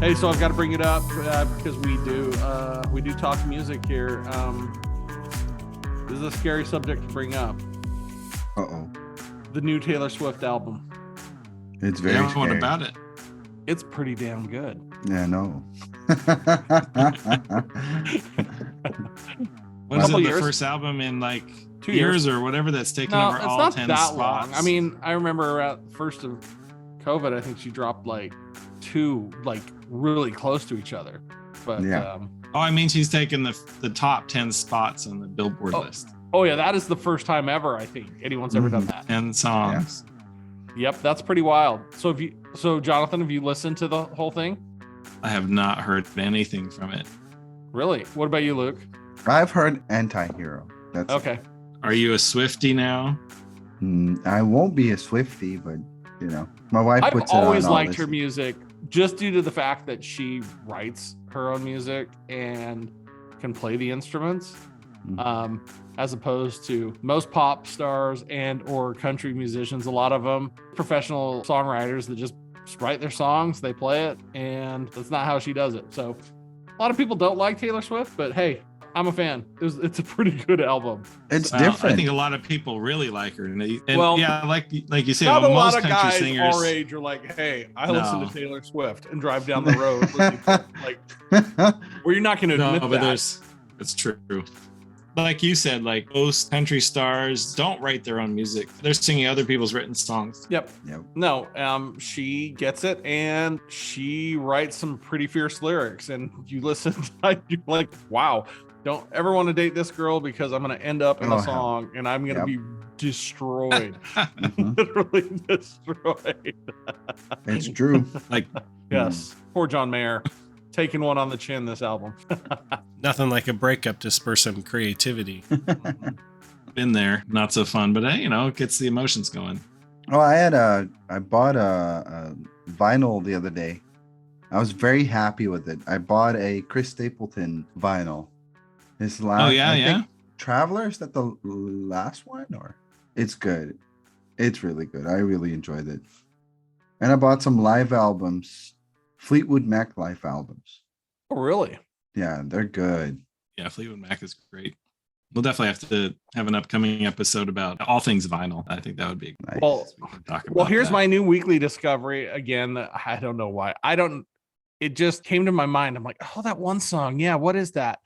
Hey, so I've got to bring it up because we do talk music here. This is a scary subject to bring up. Uh-oh. The new Taylor Swift album. It's very scary. What about it? It's pretty damn good. Yeah, no. Was it the first album in like 2 years or whatever that's taken over all 10 spots? It's not that long. I mean, I remember at first of COVID, I think she dropped like 2 like really close to each other. But yeah. I mean, she's taken the top 10 spots on the Billboard list. Oh yeah, that is the first time ever I think anyone's ever done that. 10 songs. Yeah. Yep, that's pretty wild. So Jonathan, have you listened to the whole thing? I have not heard anything from it. Really? What about you, Luke? I've heard Anti-Hero. That's okay. Are you a Swiftie now? I won't be a Swiftie, but you know, my wife puts it on. I've always liked her music just due to the fact that she writes her own music and can play the instruments. As opposed to most pop stars and or country musicians, a lot of them professional songwriters that just write their songs, they play it, and that's not how she does it. So a lot of people don't like Taylor Swift, but hey, I'm a fan. It's a pretty good album. It's different. I think a lot of people really like her, and well, yeah, like you say, not a lot most of country guys singers our age are like, hey, I listen to Taylor Swift and drive down the road listening to like, where you're not going to admit but that. It's true. Like you said, like most country stars don't write their own music. They're singing other people's written songs. Yep. No, she gets it, and she writes some pretty fierce lyrics. And you listen, you're like, wow, don't ever want to date this girl because I'm going to end up in a song and I'm going to be destroyed. Literally destroyed. It's true. Like, yes. Poor John Mayer. Taking one on the chin this album. Nothing like a breakup to spur some creativity. Been there, not so fun, but it gets the emotions going. Oh, I bought a vinyl the other day. I was very happy with it. I bought a Chris Stapleton vinyl. His last, I think Traveler, is that the last one? Or it's good. It's really good. I really enjoyed it. And I bought some live albums. Fleetwood Mac live albums. Oh, really? Yeah, they're good. Yeah, Fleetwood Mac is great. We'll definitely have to have an upcoming episode about all things vinyl. I think that would be nice. Well, here's my new weekly discovery. Again, I don't know why. It just came to my mind. I'm like, oh, that one song. Yeah, what is that?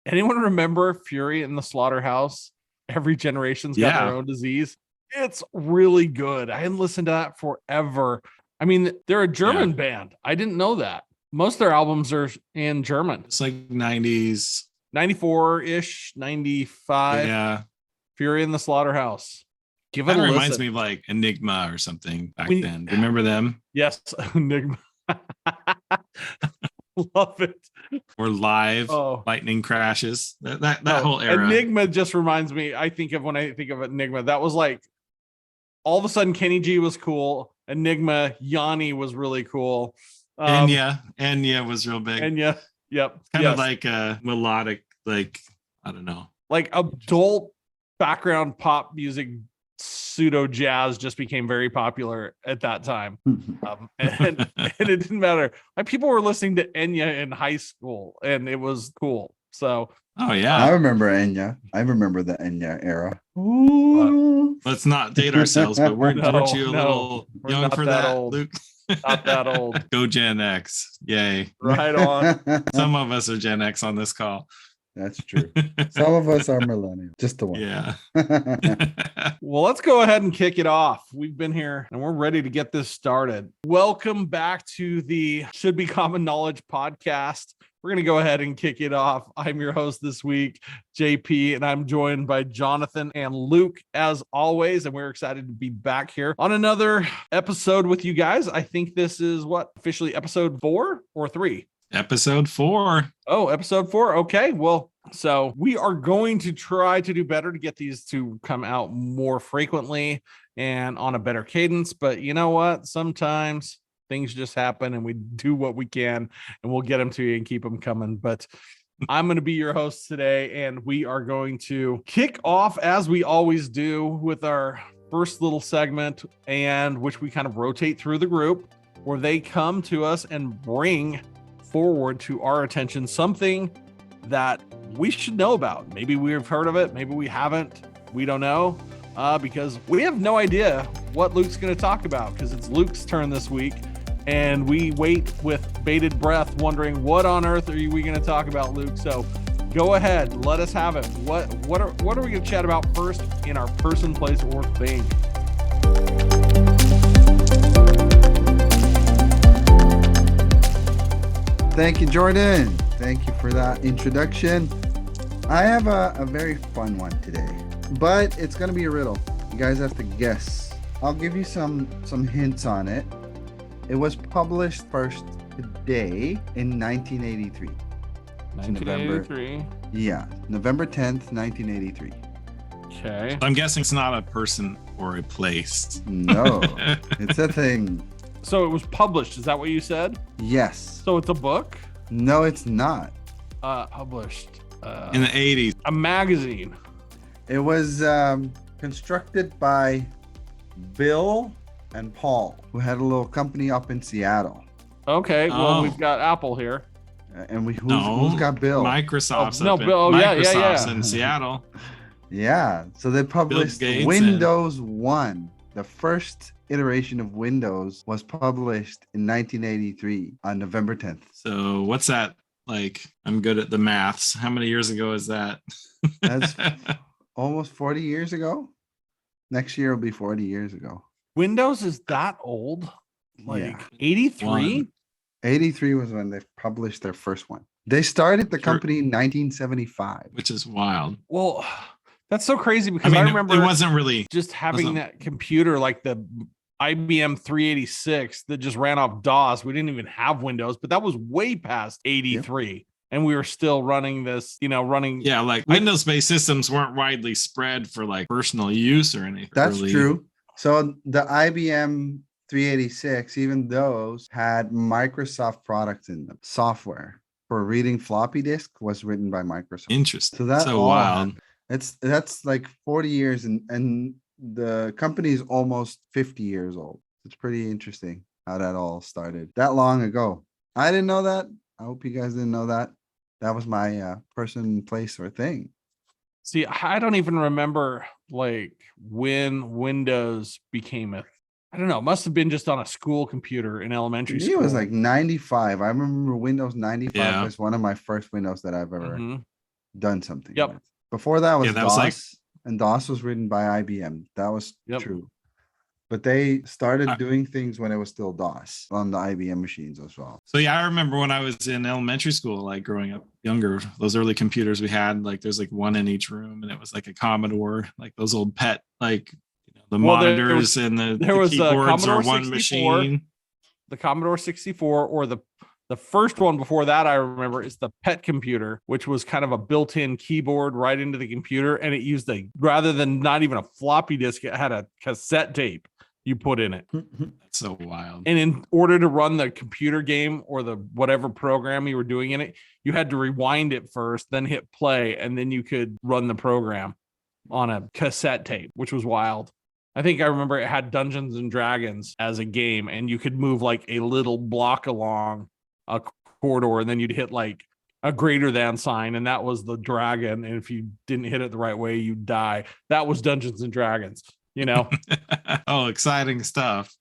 Anyone remember Fury in the Slaughterhouse? Every generation's got their own disease. It's really good. I hadn't listened to that forever. I mean, they're a German band. I didn't know that. Most of their albums are in German. It's like 90s. 94-ish, 95. Yeah. Fury in the Slaughterhouse. Give it a listen. Reminds me of like Enigma or something back then. Remember them? Yes, Enigma. Love it. Or Live, Lightning Crashes. That whole era. Enigma just reminds me, when I think of Enigma, that was like, all of a sudden Kenny G was cool. Enigma, Yanni was really cool. Enya was real big. Enya, yep. Kind of like a melodic, like, I don't know. Like adult background pop music, pseudo jazz just became very popular at that time. And it didn't matter. Like, people were listening to Enya in high school and it was cool. So I remember Enya. I remember the Enya era. Let's not date ourselves, but weren't you a little young for that, old. Luke? Not that old. Go Gen X. Yay. Right on. Some of us are Gen X on this call. That's true. Some of us are millennials. Just the one. Yeah. Well, let's go ahead and kick it off. We've been here and we're ready to get this started. Welcome back to the Should Be Common Knowledge podcast. We're going to go ahead and kick it off. I'm your host this week, JP, and I'm joined by Jonathan and Luke as always. And we're excited to be back here on another episode with you guys. I think this is officially episode 4 or 3? Episode 4. Oh, episode 4. Okay. Well, so we are going to try to do better to get these to come out more frequently and on a better cadence. But you know what? Sometimes things just happen and we do what we can and we'll get them to you and keep them coming. But I'm going to be your host today, and we are going to kick off as we always do with our first little segment, and which we kind of rotate through the group, where they come to us and bring forward to our attention something that we should know about. Maybe we've heard of it, maybe we haven't. We don't know because we have no idea what Luke's going to talk about, because it's Luke's turn this week, and we wait with bated breath wondering what on earth are we going to talk about, Luke. So go ahead, let us have it. What are we going to chat about first in our person, place, or thing? Thank you, Jordan. Thank you for that introduction. I have a very fun one today, but it's going to be a riddle. You guys have to guess. I'll give you some hints on it. It was published first today in 1983. 1983. November 10th, 1983. Okay. I'm guessing it's not a person or a place. No, it's a thing. So it was published. Is that what you said? Yes. So it's a book? No, it's not. Published. In the 80s. A magazine. It was constructed by Bill and Paul, who had a little company up in Seattle. Okay. Well, we've got Apple here. And who's got Bill? Microsoft's Microsoft's in Seattle. Yeah. So they published Windows 1. The first iteration of Windows was published in 1983 on November 10th. So what's that like? I'm good at the maths. How many years ago is that? That's almost 40 years ago. Next year will be 40 years ago. Windows is that old? Like 83? 83 was when they published their first one. They started the company in 1975. Which is wild. Well, that's so crazy because I remember it wasn't really just having that computer, like the IBM 386 that just ran off DOS. We didn't even have Windows, but that was way past 83. Yep. And we were still running this, running. Yeah, like Windows-based systems weren't widely spread for like personal use or anything. That's true. So the IBM 386, even those had Microsoft products in them. Software for reading floppy disk was written by Microsoft. Interesting. So that's so wild. That's like 40 years and the company is almost 50 years old. It's pretty interesting how that all started that long ago. I didn't know that. I hope you guys didn't know that. That was my person, place, or thing. See, I don't even remember like when Windows became I don't know. It must have been just on a school computer in elementary school. It was like 95. I remember Windows 95 was one of my first Windows that I've ever done something with. Before that was DOS, and DOS was written by IBM. That was true. But they started doing things when it was still DOS on the IBM machines as well. So yeah, I remember when I was in elementary school, like growing up younger, those early computers we had, like there's like one in each room, and it was like a Commodore, like those old pet, like the monitors and the keyboards are one 64, machine. The Commodore 64, or the first one before that I remember is the PET computer, which was kind of a built-in keyboard right into the computer, and it used rather than not even a floppy disk, it had a cassette tape you put in it. That's so wild. And in order to run the computer game or the whatever program you were doing in it, you had to rewind it first, then hit play, and then you could run the program on a cassette tape, which was wild. I think I remember it had Dungeons and Dragons as a game, and you could move like a little block along a corridor, and then you'd hit like a greater than sign, and that was the dragon. And if you didn't hit it the right way, you'd die. That was Dungeons and Dragons, Oh, exciting stuff.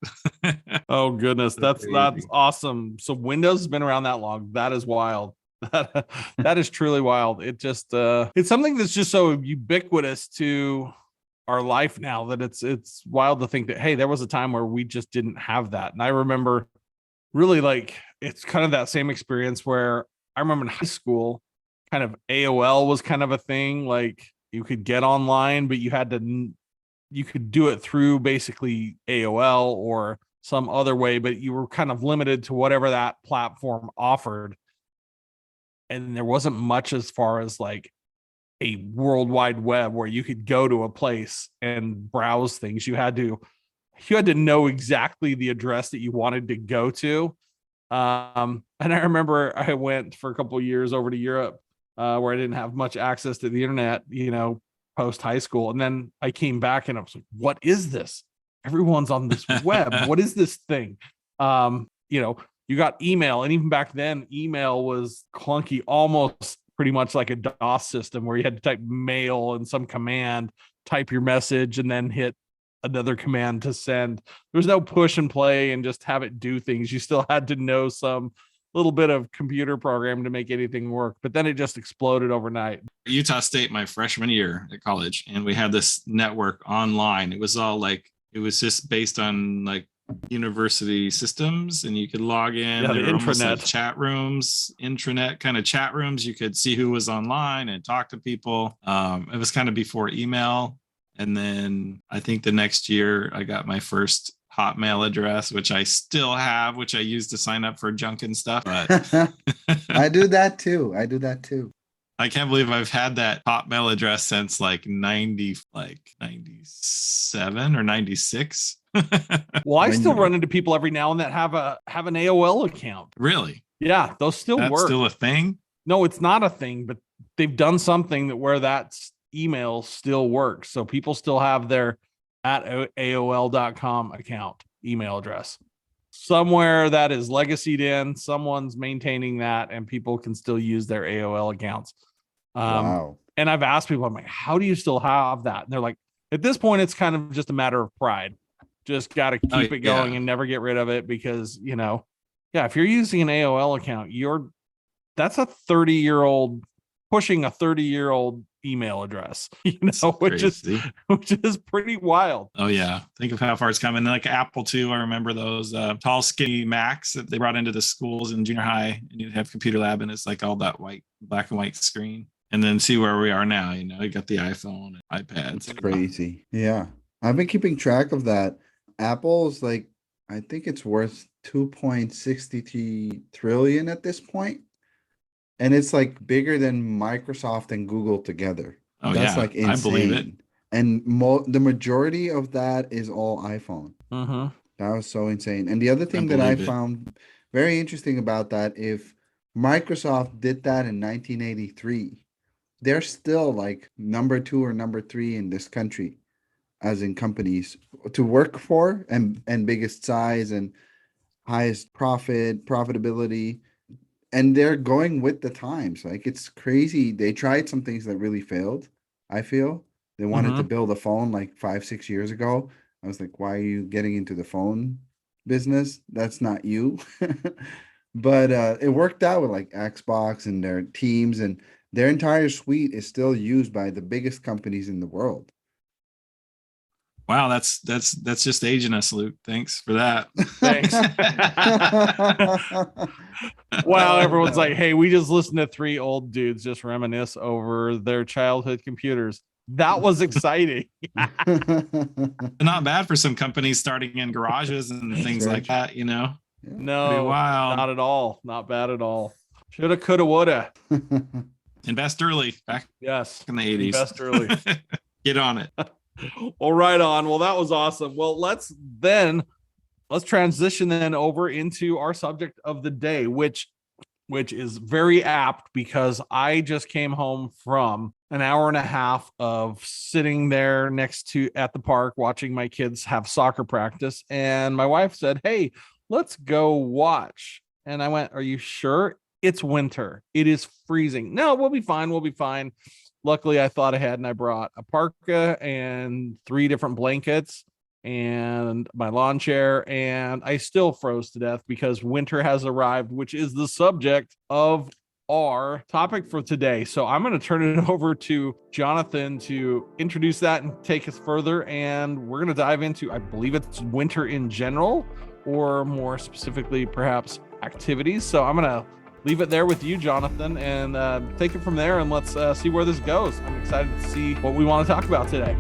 Oh goodness, that's awesome. So Windows has been around that long. That is wild. That is truly wild. It just it's something that's just so ubiquitous to our life now that it's wild to think that, hey, there was a time where we just didn't have that. And I remember really like it's kind of that same experience where I remember in high school, kind of AOL was kind of a thing. Like you could get online, but you could do it through basically AOL or some other way, but you were kind of limited to whatever that platform offered. And there wasn't much as far as like a world wide web where you could go to a place and browse things. You had to know exactly the address that you wanted to go to. And I remember I went for a couple of years over to Europe where I didn't have much access to the internet, post high school. And then I came back and I was like, what is this? Everyone's on this web. What is this thing? You got email, and even back then, email was clunky, almost pretty much like a DOS system where you had to type mail and some command, type your message, and then hit another command to send. There was no push and play and just have it do things. You still had to know some little bit of computer program to make anything work, but then it just exploded overnight. Utah State, my freshman year at college, and we had this network online. It was all like, it was just based on like university systems, and you could log in. Yeah, the intranet, like chat rooms, intranet kind of chat rooms. You could see who was online and talk to people. It was kind of before email. And then I think the next year I got my first Hotmail address, which I still have, which I use to sign up for junk and stuff. But I do that too. I can't believe I've had that Hotmail address since like 97 or 96. Well, I still run into people every now and then have an AOL account. Really? Yeah, those still That's work. Still a thing? No, it's not a thing, but they've done something that where that email still works. So people still have their at AOL.com account email address. Somewhere that is legacied in, someone's maintaining that, and people can still use their AOL accounts. Wow. And I've asked people, I'm like, how do you still have that? And they're like, at this point, it's kind of just a matter of pride. Just got to keep it going and never get rid of it because, if you're using an AOL account, that's a 30-year-old pushing a 30-year-old email address, which is pretty wild. Oh yeah. Think of how far it's coming. Like Apple II, I remember those tall, skinny Macs that they brought into the schools in junior high, and you'd have computer lab, and it's like all that black and white screen. And then see where we are now. You got the iPhone and iPads. It's crazy. Yeah. I've been keeping track of that. Apple's like, I think it's worth 2.63 trillion at this point. And it's like bigger than Microsoft and Google together. Oh, that's like insane. I believe it. And the majority of that is all iPhone. Mm-hmm. That was so insane. And the other thing that I found very interesting about that, if Microsoft did that in 1983, they're still like number 2 or number 3 in this country, as in companies to work for, and biggest size and highest profitability. And they're going with the times. Like, it's crazy. They tried some things that really failed. I feel they wanted to build a phone like 5-6 years ago. I was like, why are you getting into the phone business? That's not you. But it worked out with like Xbox and their teams, and their entire suite is still used by the biggest companies in the world. Wow, that's just aging us, Luke. Thanks for that. Thanks. Wow, everyone's like, hey, we just listened to 3 old dudes just reminisce over their childhood computers. That was exciting. Not bad for some companies starting in garages and things like that, No, wild. Not at all. Not bad at all. Shoulda, coulda, woulda. Invest early back in the 80s. Invest early. Get on it. Well, right on. Well, that was awesome. Well, let's transition then over into our subject of the day, which is very apt because I just came home from an hour and a half of sitting there at the park watching my kids have soccer practice. And my wife said, hey, let's go watch. And I went, are you sure? It's winter. It is freezing. No, we'll be fine. Luckily, I thought ahead and I brought a parka and 3 different blankets and my lawn chair, and I still froze to death because winter has arrived, which is the subject of our topic for today. So I'm going to turn it over to Jonathan to introduce that and take us further. And we're going to dive into, I believe it's winter in general, or more specifically, perhaps activities. So I'm going to leave it there with you, Jonathan, and take it from there, and let's see where this goes. I'm excited to see what we want to talk about today.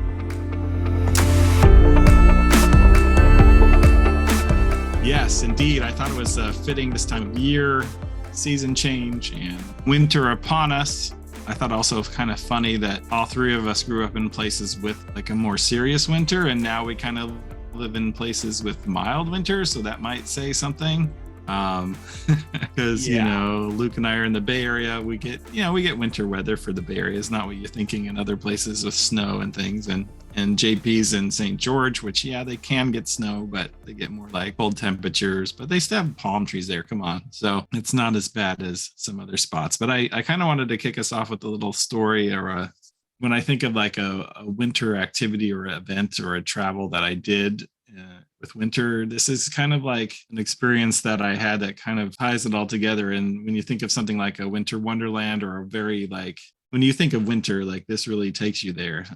Yes, indeed. I thought it was fitting this time of year, season change, and winter upon us. I thought also kind of funny that all 3 of us grew up in places with like a more serious winter, and now we kind of live in places with mild winter, so that might say something. because you know, Luke and I are in the Bay Area. We get winter weather for the Bay Area. It's not what you're thinking in other places with snow and things. And JP's in St. George, which they can get snow, but they get more like cold temperatures, but they still have palm trees there. Come on. So it's not as bad as some other spots. But I kind of wanted to kick us off with a little story, or when I think of like a winter activity or event or a travel that I did with winter, this is kind of like an experience that I had that kind of ties it all together. And when you think of something like a Winter Wonderland, or a very like, when you think of winter, like this really takes you there.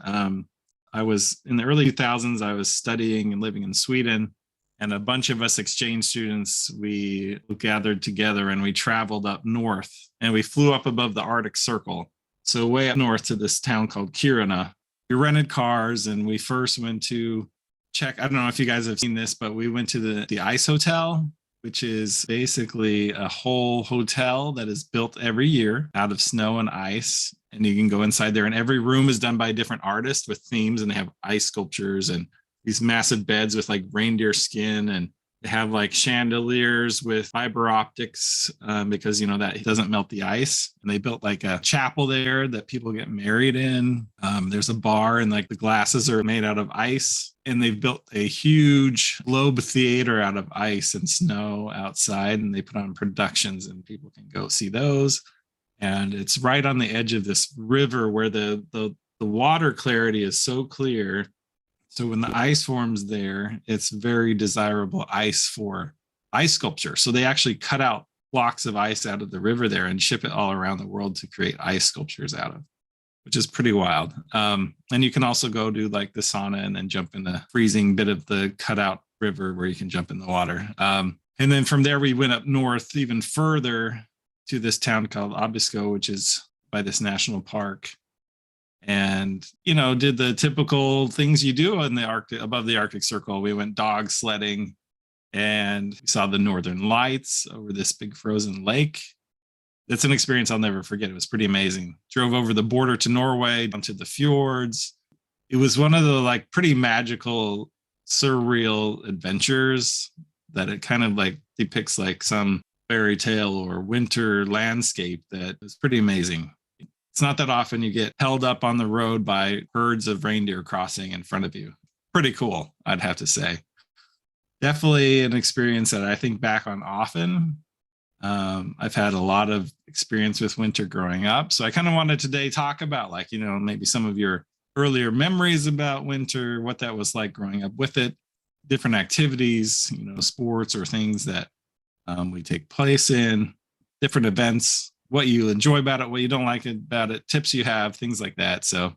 I was in the early 2000s, I was studying and living in Sweden, and a bunch of us exchange students, we gathered together and we traveled up north, and we flew up above the Arctic Circle. So way up north to this town called Kiruna. We rented cars, and we first went to check. I don't know if you guys have seen this, but we went to the Ice Hotel, which is basically a whole hotel that is built every year out of snow and ice. And you can go inside there, and every room is done by a different artist with themes, and they have ice sculptures and these massive beds with like reindeer skin, and they have like chandeliers with fiber optics because that doesn't melt the ice. And they built like a chapel there that people get married in. There's a bar, and like the glasses are made out of ice. And they've built a huge globe theater out of ice and snow outside, and they put on productions, and people can go see those. And it's right on the edge of this river where the water clarity is so clear. So when the ice forms there, it's very desirable ice for ice sculpture. So they actually cut out blocks of ice out of the river there and ship it all around the world to create ice sculptures out of, which is pretty wild. And you can also go do like the sauna and then jump in the freezing bit of the cutout river where you can jump in the water. And then from there, we went up north even further to this town called Abisko, which is by this national park. And, did the typical things you do in the Arctic, above the Arctic Circle. We went dog sledding, and we saw the Northern Lights over this big frozen lake. That's an experience I'll never forget. It was pretty amazing. Drove over the border to Norway, down to the fjords. It was one of the like pretty magical, surreal adventures that it kind of like depicts like some fairy tale or winter landscape that was pretty amazing. It's not that often you get held up on the road by herds of reindeer crossing in front of you. Pretty cool, I'd have to say. Definitely an experience that I think back on often. I've had a lot of experience with winter growing up. So I kind of wanted today talk about like, maybe some of your earlier memories about winter, what that was like growing up with it, different activities, sports or things that we take place in, different events, what you enjoy about it, what you don't like about it, tips you have, things like that. So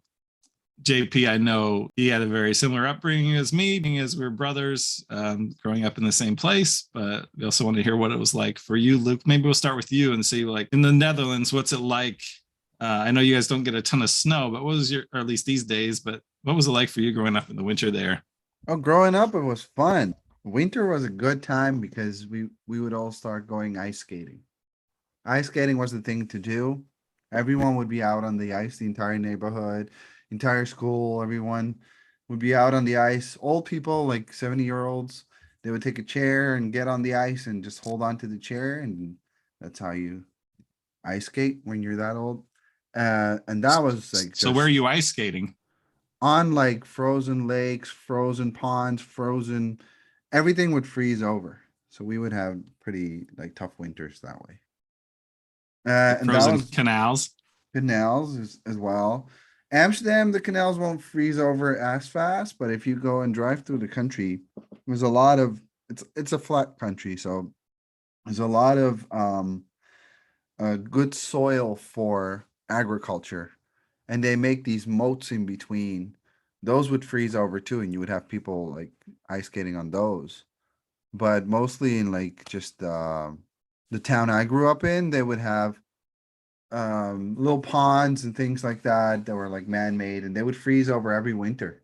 JP, I know he had a very similar upbringing as me, being as we're brothers, growing up in the same place. But we also want to hear what it was like for you, Luke. Maybe we'll start with you and see, like in the Netherlands, what's it like? I know you guys don't get a ton of snow, but what was or at least these days, but what was it like for you growing up in the winter there? Oh, growing up, it was fun. Winter was a good time because we would all start going ice skating. Ice skating was the thing to do. Everyone would be out on the ice, the entire neighborhood, entire school, everyone would be out on the ice. Old people, like 70-year-olds, they would take a chair and get on the ice and just hold on to the chair. And that's how you ice skate when you're that old. And that was like, so where are you ice skating? On like frozen lakes, frozen ponds, everything would freeze over. So we would have pretty like tough winters that way. And frozen that was canals. Canals as well. Amsterdam, the canals won't freeze over as fast, but if you go and drive through the country, there's a lot of it's a flat country, so there's a lot of good soil for agriculture, and they make these moats in between. Those would freeze over too, and you would have people like ice skating on those. But mostly in like just the town I grew up in, they would have little ponds and things like that were like man-made, and they would freeze over every winter.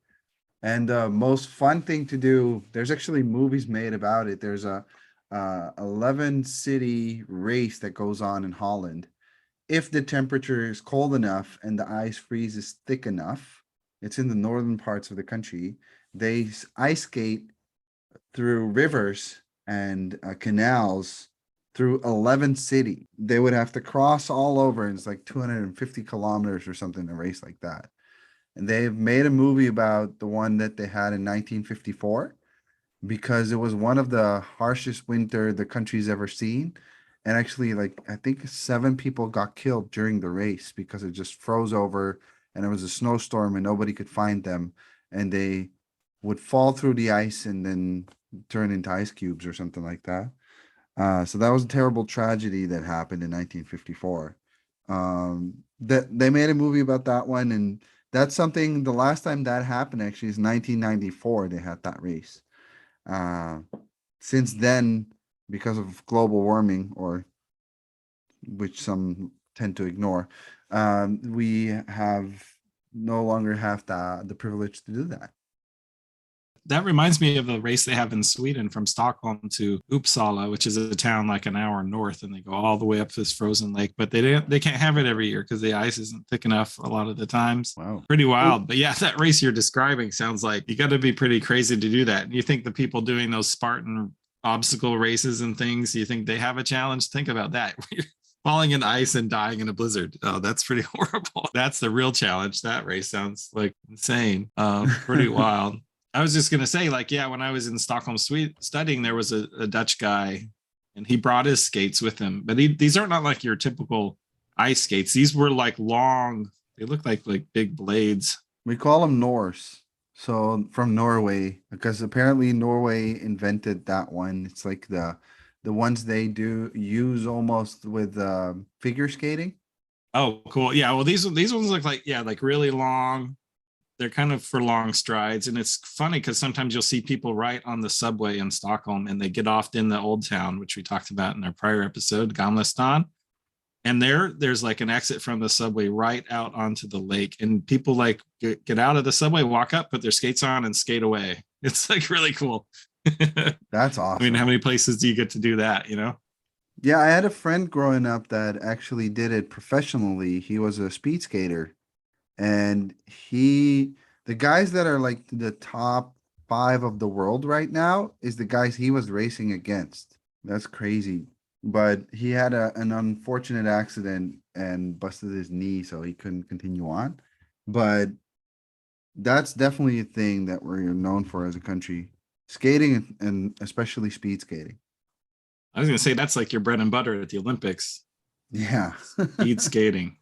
And the most fun thing to do, there's actually movies made about it. There's a 11 city race that goes on in Holland. If the temperature is cold enough and the ice freezes thick enough, it's in the northern parts of the country, they ice skate through rivers and canals through 11 cities. They would have to cross all over. It's like 250 kilometers or something, a race like that. And they've made a movie about the one that they had in 1954 because it was one of the harshest winter the country's ever seen. And actually, like, I think 7 people got killed during the race because it just froze over and it was a snowstorm and nobody could find them. And they would fall through the ice and then turn into ice cubes or something like that. So that was a terrible tragedy that happened in 1954. That they made a movie about that one, and that's something. The last time that happened actually is 1994. They had that race. Since then, because of global warming, or which some tend to ignore, we have no longer have the privilege to do that. That reminds me of a race they have in Sweden from Stockholm to Uppsala, which is a town like an hour north, and they go all the way up this frozen lake. But they can't have it every year because the ice isn't thick enough a lot of the times. Wow, pretty wild. But yeah, that race you're describing sounds like you got to be pretty crazy to do that. And you think the people doing those Spartan obstacle races and things, you think they have a challenge? Think about that. Falling in ice and dying in a blizzard. Oh, that's pretty horrible. That's the real challenge. That race sounds like insane. Pretty wild. I was just going to say, like, yeah, when I was in Stockholm, Sweden studying, there was a Dutch guy and he brought his skates with him. But these aren't not like your typical ice skates. These were like long. They look like big blades. We call them Norse. So from Norway, because apparently Norway invented that one. It's like the ones they do use almost with figure skating. Oh, cool. Yeah. Well, these ones look like really long. They're kind of for long strides. And it's funny because sometimes you'll see people right on the subway in Stockholm and they get off in the old town, which we talked about in our prior episode, Gamla And there's like an exit from the subway right out onto the lake. And people like get out of the subway, walk up, put their skates on and skate away. It's like really cool. That's awesome. I mean, how many places do you get to do that, Yeah, I had a friend growing up that actually did it professionally. He was a speed skater. And the guys that are like the top 5 of the world right now is the guys he was racing against. That's crazy. But he had an unfortunate accident and busted his knee, so he couldn't continue on. But that's definitely a thing that we're known for as a country. Skating and especially speed skating. I was going to say that's like your bread and butter at the Olympics. Yeah. Speed skating.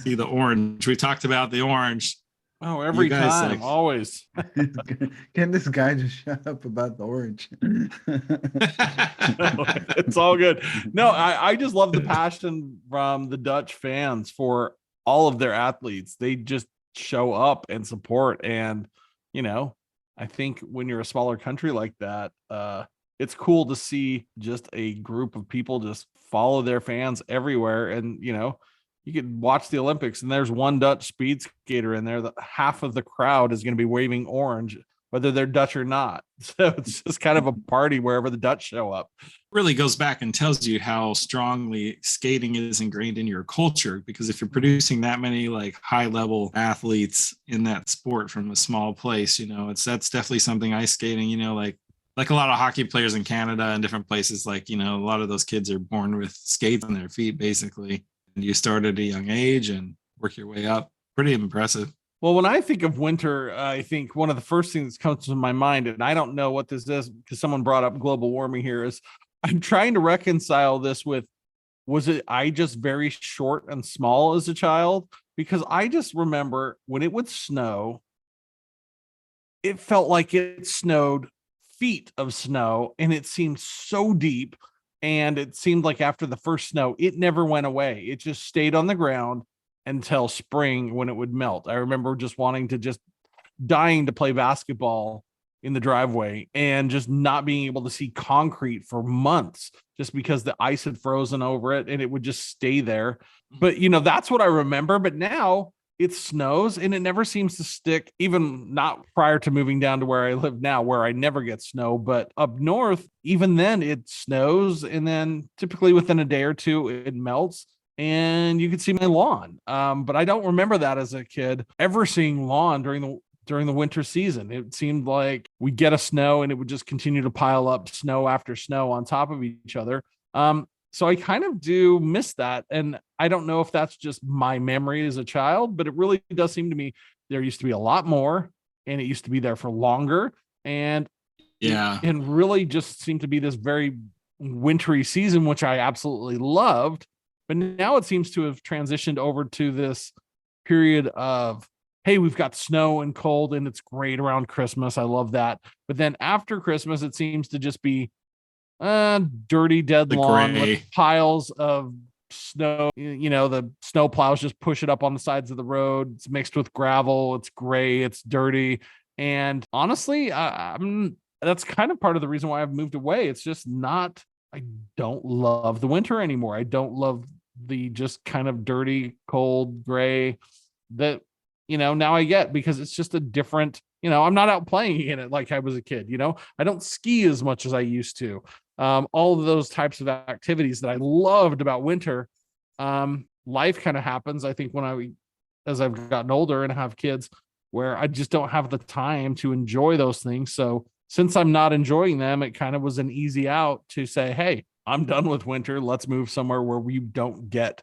See the orange. We talked about the orange. Oh, every time, always. Can this guy just shut up about the orange? No, it's all good. No, I just love the passion from the Dutch fans for all of their athletes. They just show up and support. And, I think when you're a smaller country like that, it's cool to see just a group of people just follow their fans everywhere. And, you could watch the Olympics and there's one Dutch speed skater in there that half of the crowd is going to be waving orange, whether they're Dutch or not. So it's just kind of a party wherever the Dutch show up. Really goes back and tells you how strongly skating is ingrained in your culture, because if you're producing that many like high level athletes in that sport from a small place, that's definitely something. Ice skating, like a lot of hockey players in Canada and different places, like, a lot of those kids are born with skates on their feet, basically. And you start at a young age and work your way up. Pretty impressive. Well, when I think of winter, I think one of the first things that comes to my mind, and I don't know what this is because someone brought up global warming here, is I'm trying to reconcile this with, was it I just very short and small as a child? Because I just remember when it would snow, it felt like it snowed feet of snow and it seemed so deep. And it seemed like after the first snow, it never went away. It just stayed on the ground until spring when it would melt. I remember just dying to play basketball in the driveway and just not being able to see concrete for months just because the ice had frozen over it and it would just stay there. But, that's what I remember. But now it snows and it never seems to stick, even not prior to moving down to where I live now, where I never get snow. But up north, even then it snows. And then typically within a day or two, it melts and you can see my lawn. But I don't remember that as a kid ever seeing lawn during the winter season. It seemed like we'd get a snow and it would just continue to pile up snow after snow on top of each other. So I kind of do miss that. And I don't know if that's just my memory as a child, but it really does seem to me there used to be a lot more, and it used to be there for longer. And and really just seemed to be this very wintry season, which I absolutely loved. But now it seems to have transitioned over to this period of, hey, we've got snow and cold, and it's great around Christmas. I love that. But then after Christmas, it seems to just be dirty, dead lawn with piles of snow. The snow plows just push it up on the sides of the road. It's mixed with gravel. It's gray. It's dirty. And honestly, that's kind of part of the reason why I've moved away. It's just not, I don't love the winter anymore. I don't love the just kind of dirty, cold, gray that, now I get, because it's just a different, I'm not out playing in it like I was a kid. I don't ski as much as I used to. All of those types of activities that I loved about winter. Life kind of happens, I think, as I've gotten older and have kids, where I just don't have the time to enjoy those things. So since I'm not enjoying them, it kind of was an easy out to say, hey, I'm done with winter. Let's move somewhere where we don't get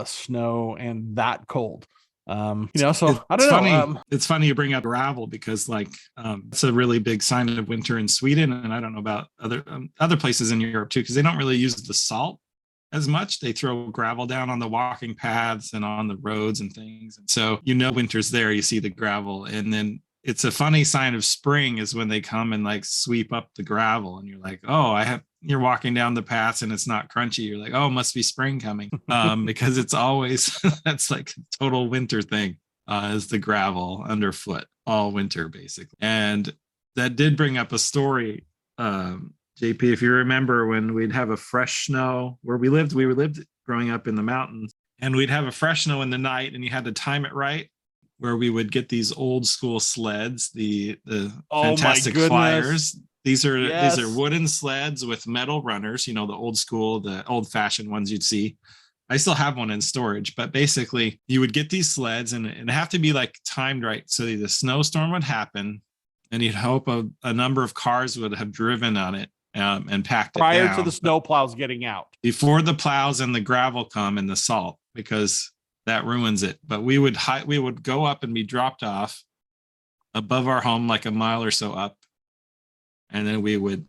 snow and that cold. So I don't know. It's funny you bring up gravel, because it's a really big sign of winter in Sweden. And I don't know about other places in Europe too, because they don't really use the salt as much. They throw gravel down on the walking paths and on the roads and things. And so, winter's there, you see the gravel. And then it's a funny sign of spring is when they come and sweep up the gravel, and you're like, oh, you're walking down the paths and it's not crunchy. You're like, oh, must be spring coming. Because it's always, that's like a total winter thing, is the gravel underfoot all winter, basically. And that did bring up a story, JP, if you remember when we'd have a fresh snow where we lived growing up in the mountains, and we'd have a fresh snow in the night, and you had to time it right, where we would get these old school sleds, the fantastic flyers. These are wooden sleds with metal runners, the old school, the old fashioned ones you'd see. I still have one in storage, but basically you would get these sleds, and it'd have to be timed right. So the snowstorm would happen, and you'd hope a number of cars would have driven on it and packed it down. Prior to the snow plows getting out. Before the plows and the gravel come and the salt, because that ruins it. But we would go up and be dropped off above our home, like a mile or so up. And then we would,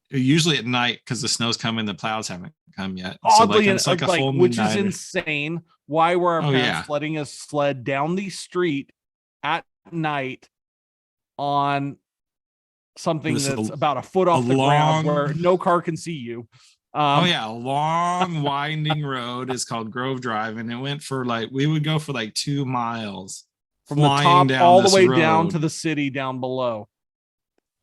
usually at night, because the snow's coming, the plows haven't come yet. Oddly, it's like a full moon which night. Is insane. Why were our parents letting us sled down the street at night on something that's about a foot off the ground where no car can see you? A long winding road is called Grove Drive, and it went for we would go for 2 miles from the top all the way down to the city down below.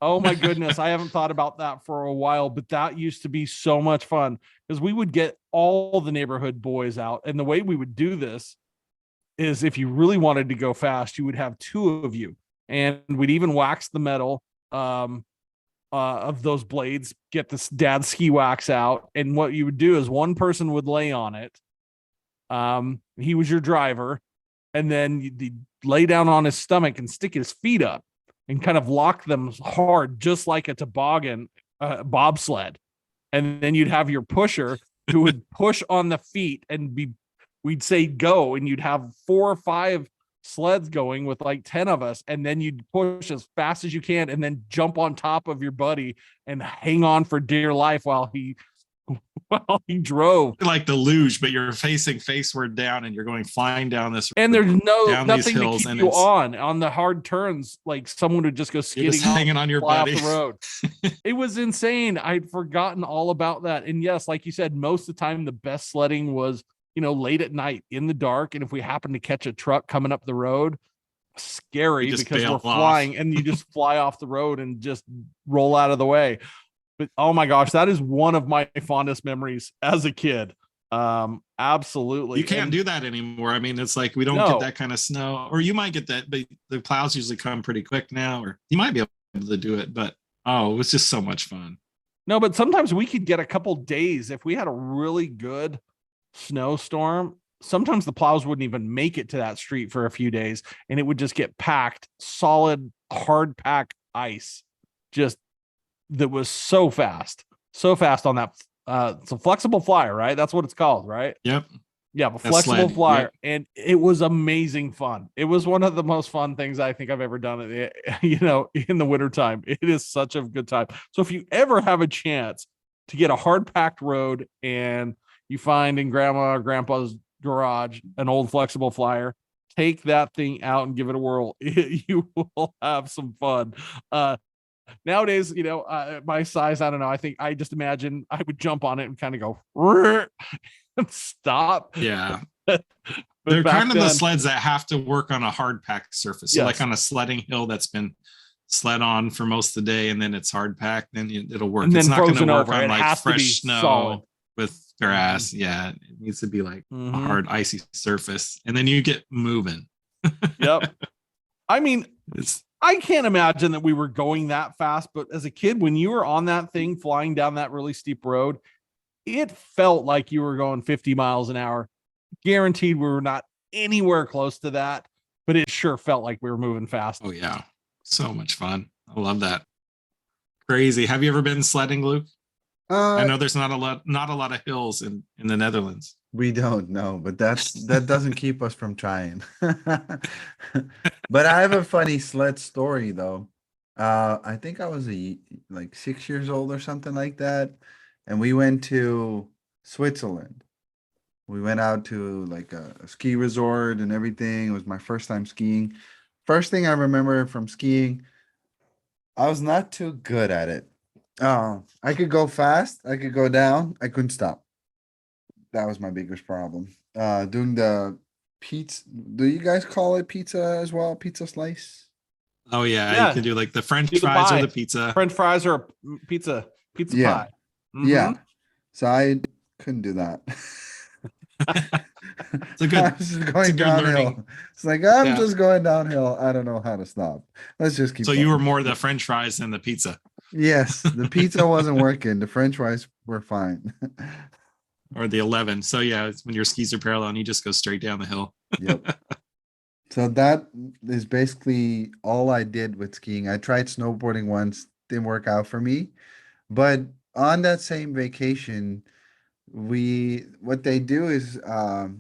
Oh my goodness, I haven't thought about that for a while, but that used to be so much fun, because we would get all the neighborhood boys out, and the way we would do this is, if you really wanted to go fast, you would have 2 of you, and we'd even wax the metal of those blades, get this dad's ski wax out, and what you would do is one person would lay on it. He was your driver, and then you'd lay down on his stomach and stick his feet up and kind of lock them hard, just like a toboggan bobsled. And then you'd have your pusher who would push on the feet, and we'd say go, and you'd have 4 or 5 sleds going with 10 of us, and then you'd push as fast as you can, and then jump on top of your buddy and hang on for dear life while he drove. Like the luge, but you're facing faceward down, and you're going flying down this, and there's nothing to keep you on the hard turns. Someone would just go skidding, hanging on your body off the road. It was insane. I'd forgotten all about that. And yes, like you said, most of the time the best sledding was late at night in the dark. And if we happen to catch a truck coming up the road, scary, because we're flying and you just fly off the road and just roll out of the way. But oh my gosh, that is one of my fondest memories as a kid. Absolutely. You can't do that anymore. I mean, it's we don't get that kind of snow, or you might get that, but the plows usually come pretty quick now, or you might be able to do it, but it was just so much fun. No, but sometimes we could get a couple days if we had a really good snowstorm. Sometimes the plows wouldn't even make it to that street for a few days, and it would just get packed, solid, hard pack ice, just that was so fast on that it's a flexible flyer, right? That's what it's called, right? Yep. Yeah, a flexible flyer. Yep. And it was amazing fun. It was one of the most fun things I think I've ever done, in the wintertime. It is such a good time. So if you ever have a chance to get a hard packed road and you find in grandma or grandpa's garage an old flexible flyer, take that thing out and give it a whirl. You will have some fun. Nowadays, my size, I don't know. I think I just imagine I would jump on it and kind of go and stop. Yeah. They're kind of the sleds that have to work on a hard packed surface. So like on a sledding hill that's been sled on for most of the day, and then it's hard packed, then it'll work. And it's not going to work on like fresh snow solid. With grass. Yeah. It needs to be like a hard, icy surface. And then you get moving. Yep. I mean, I can't imagine that we were going that fast, but as a kid, when you were on that thing flying down that really steep road, it felt like you were going 50 miles an hour. Guaranteed we were not anywhere close to that, but it sure felt like we were moving fast. Oh yeah. So much fun. I love that. Crazy. Have you ever been sledding, Luke? I know there's not a lot of hills in the Netherlands. We don't know, but that doesn't keep us from trying. But I have a funny sled story though. I think I was like 6 years old or something like that, and we went to Switzerland. We went out to like a ski resort and everything. It was my first time skiing. First thing I remember from skiing, I was not too good at it. I could go fast, I could go down, I couldn't stop. That was my biggest problem. Doing the pizza. Do you guys call it pizza as well? Pizza slice? Oh yeah. You can do like the French fries or the pizza. French fries or pizza pie. Yeah. So I couldn't do that. It's a good, I was just going downhill. Learning. It's like I'm just going downhill. I don't know how to stop. Let's just keep. So you were more the French fries than the pizza. Yes, the pizza wasn't working. The French fries were fine. Or the 11. So yeah, it's when your skis are parallel and you just go straight down the hill. Yep. So that is basically all I did with skiing. I tried snowboarding once, didn't work out for me. But on that same vacation, what they do is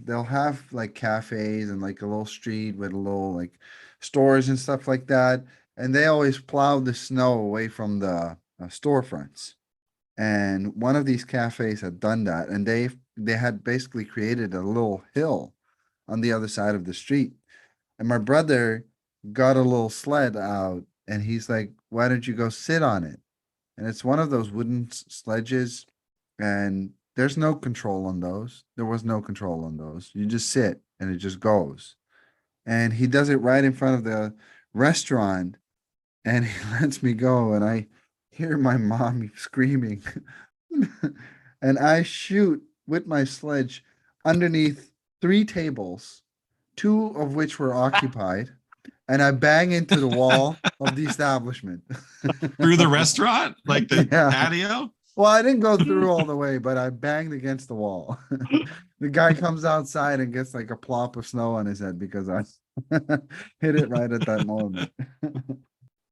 they'll have like cafes and like a little street with a little like stores and stuff like that. And they always plow the snow away from the storefronts. And one of these cafes had done that, and they had basically created a little hill on the other side of the street. And my brother got a little sled out, and he's like, "Why don't you go sit on it?" And it's one of those wooden sledges, and there's no control on those. There was no control on those. You just sit, and it just goes. And he does it right in front of the restaurant, and he lets me go, and I hear my mom screaming. And I shoot with my sledge underneath 3 tables, 2 of which were occupied, and I bang into the wall of the establishment. Through the restaurant? Like the patio? Well, I didn't go through all the way, but I banged against the wall. The guy comes outside and gets like a plop of snow on his head because I hit it right at that moment.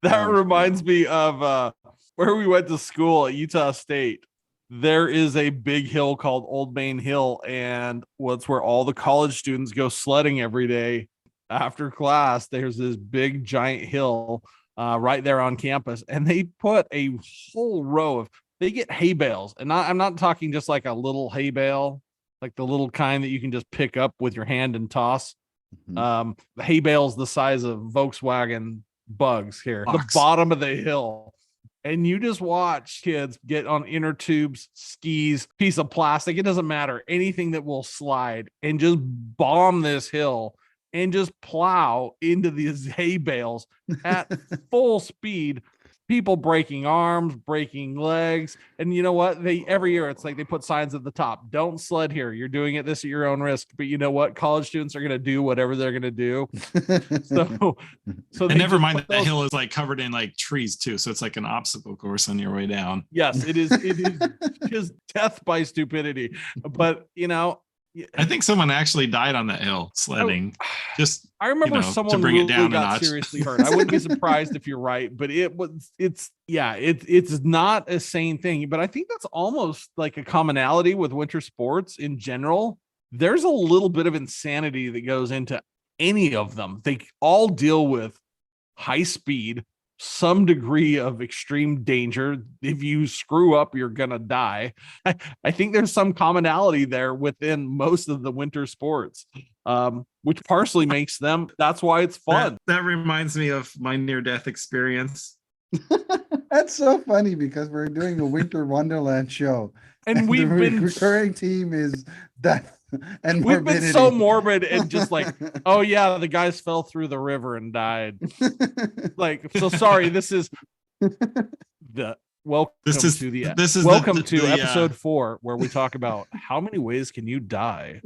That reminds me of where we went to school at Utah State. There is a big hill called Old Main Hill, and what's where all the college students go sledding every day after class. There's this big giant hill right there on campus, and they put a whole row of, they get hay bales, and I'm not talking just like a little hay bale, like the little kind that you can just pick up with your hand and toss. The hay bales the size of Volkswagen bugs here, the bottom of the hill. And you just watch kids get on inner tubes, skis, piece of plastic, it doesn't matter, anything that will slide, and just bomb this hill and just plow into these hay bales at full speed. People breaking arms, breaking legs. And you know what? Every year it's like they put signs at the top, don't sled here. You're doing it this at your own risk. But you know what? College students are going to do whatever they're going to do. So and never mind that the hill is like covered in like trees too. So it's like an obstacle course on your way down. Yes, it is. It is just death by stupidity. But I think someone actually died on that hill sledding. I remember someone to bring really it down got a notch. seriously hurt. I wouldn't be surprised if you're right, but it's not a sane thing. But I think that's almost like a commonality with winter sports in general. There's a little bit of insanity that goes into any of them. They all deal with high speed, some degree of extreme danger. If you screw up, you're gonna die. I think there's some commonality there within most of the winter sports, which partially makes them. That's why it's fun. That reminds me of my near-death experience. That's so funny because we're doing a Winter Wonderland show, and we've been recurring theme is death and we've been so morbid and just like, oh yeah, the guys fell through the river and died. Like, so sorry. This is the welcome to episode 4, where we talk about how many ways can you die.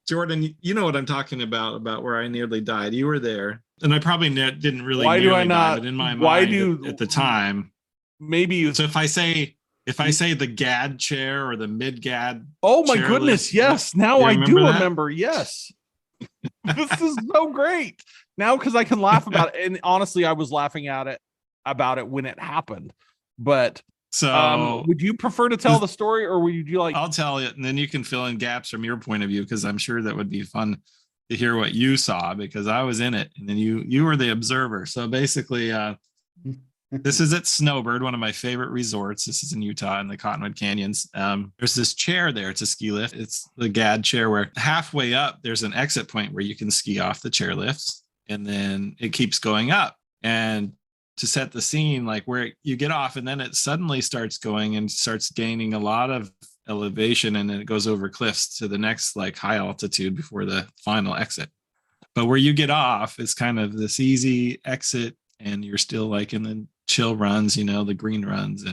Jordan, you know what I'm talking about where I nearly died. You were there, and I probably didn't really. Why do I not? Die, but in my mind, at the time, maybe. So if I say the GAD chair or the mid GAD. Oh my goodness! Yes, now I do remember. Yes, this is so great now because I can laugh about it. And honestly, I was laughing about it when it happened. But so, would you prefer to tell the story, or would you like? I'll tell it, and then you can fill in gaps from your point of view, because I'm sure that would be fun to hear what you saw, because I was in it, and then you were the observer. So basically, this is at Snowbird, one of my favorite resorts. This is in Utah in the Cottonwood Canyons. There's this chair there. It's a ski lift. It's the GAD chair, where halfway up, there's an exit point where you can ski off the chair lifts, and then it keeps going up. And to set the scene, like where you get off and then it suddenly starts going and starts gaining a lot of elevation, and then it goes over cliffs to the next like high altitude before the final exit. But where you get off is kind of this easy exit, and you're still like in the chill runs, the green runs.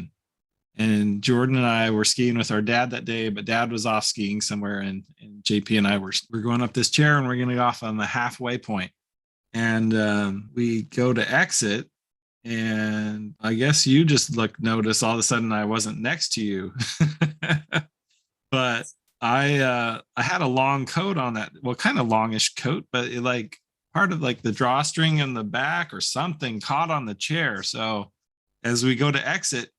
And Jordan and I were skiing with our dad that day, but dad was off skiing somewhere, and JP and I we're going up this chair, and we're going to go off on the halfway point. And we go to exit, and I guess you just notice all of a sudden I wasn't next to you. But I had a long coat on that, well, kind of longish coat, but it like part of like the drawstring in the back or something caught on the chair. So as we go to exit,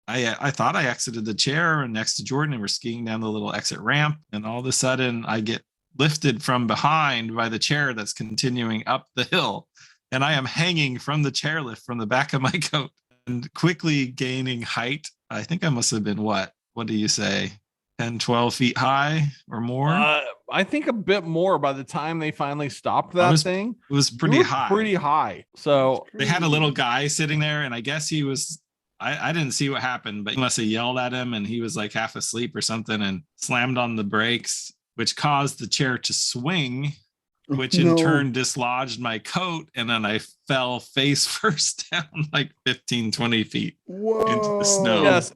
I thought I exited the chair and next to Jordan, and we're skiing down the little exit ramp, and all of a sudden I get lifted from behind by the chair that's continuing up the hill. And I am hanging from the chairlift from the back of my coat and quickly gaining height. I think I must have been what do you say? 10, 12 feet high or more? I think a bit more by the time they finally stopped that thing. It was pretty high. So they had a little guy sitting there, and I guess he was, I didn't see what happened, but he must have yelled at him, and he was like half asleep or something and slammed on the brakes, which caused the chair to swing, which in turn dislodged my coat, and then I fell face first down like 15, 20 feet into the snow. Yes.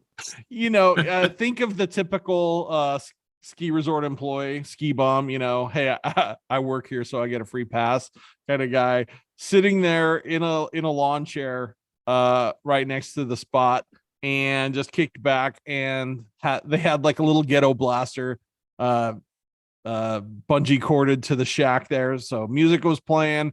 Think of the typical ski resort employee, ski bum, hey, I work here, so I get a free pass kind of guy, sitting there in a lawn chair right next to the spot, and just kicked back, and they had like a little ghetto blaster bungee corded to the shack there, so music was playing.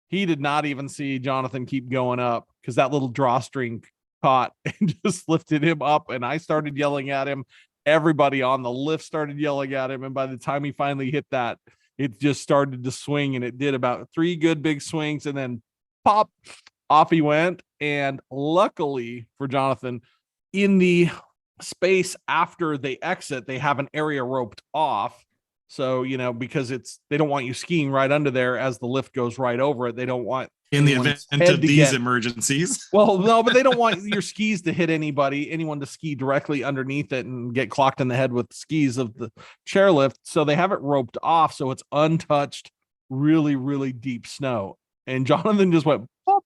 He did not even see Jonathan keep going up, because that little drawstring caught and just lifted him up, and I started yelling at him. Everybody on the lift started yelling at him, and by the time he finally hit that, it just started to swing, and it did about 3 good big swings, and then pop, off he went. And luckily for Jonathan, in the space after they exit, they have an area roped off. So, because they don't want you skiing right under there as the lift goes right over it. They don't want, in the event of these emergencies. Well, no, but they don't want your skis to hit anyone to ski directly underneath it and get clocked in the head with the skis of the chairlift. So they have it roped off, so it's untouched, really, really deep snow. And Jonathan just went pop,